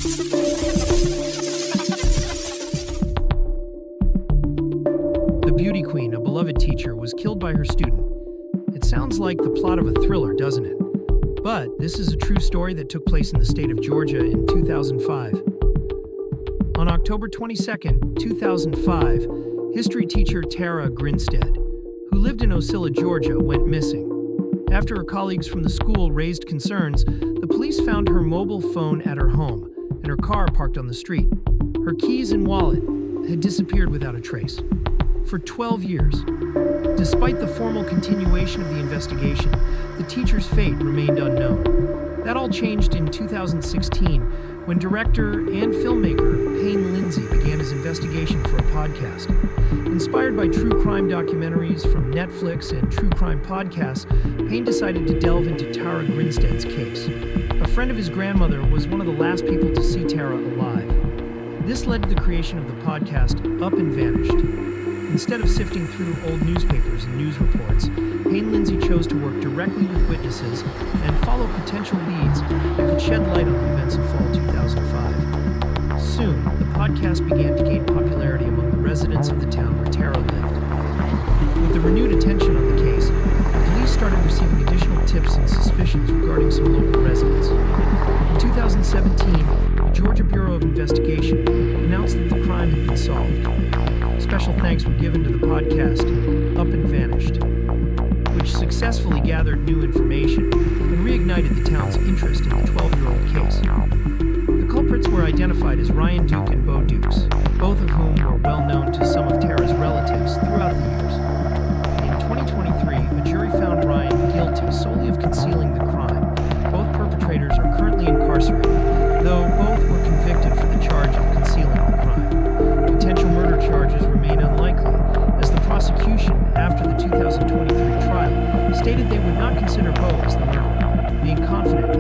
The beauty queen, a beloved teacher, was killed by her student. It sounds like the plot of a thriller, doesn't it? But this is a true story that took place in the state of Georgia in 2005. On October 22, 2005, history teacher Tara Grinsted, who lived in Ocilla, Georgia, went missing. After her colleagues from the school raised concerns, the police found her mobile phone at her home and her car parked on the street. Her keys and wallet had disappeared without a trace. For 12 years. Despite the formal continuation of the investigation, the teacher's fate remained unknown. That all changed in 2016 when director and filmmaker Payne Lindsay began his investigation for a podcast. Inspired by true crime documentaries from Netflix and true crime podcasts, Payne decided to delve into Tara Grinsted's case. A friend of his grandmother was one of the last people to see Tara alive. This led to the creation of the podcast Up and Vanished. Instead of sifting through old newspapers and news reports, Payne Lindsay chose to work directly with witnesses and follow potential leads that could shed light on the events of fall 2005. Soon, the podcast began to gain popularity among the residents of the town where Tara lived. With the renewed attention on the case, police started receiving additional tips and suspicions regarding some local residents. In 2017, the Georgia Bureau of Investigation announced that the crime had been solved. Special thanks were given to the podcast Up and Vanished, which successfully gathered new information and reignited the town's interest in the 12-year-old case. The culprits were identified as Ryan Duke and Bo Dukes, both of whom were well known to some of Tara's relatives throughout the years. In 2023, a jury found Ryan guilty solely of concealing the crime. Both perpetrators are currently incarcerated, though both were convicted for the charge of concealing the crime. Potential murder charges remain unlikely, as the prosecution, after the 2023 trial, stated they would not consider Bo as the murderer, being confident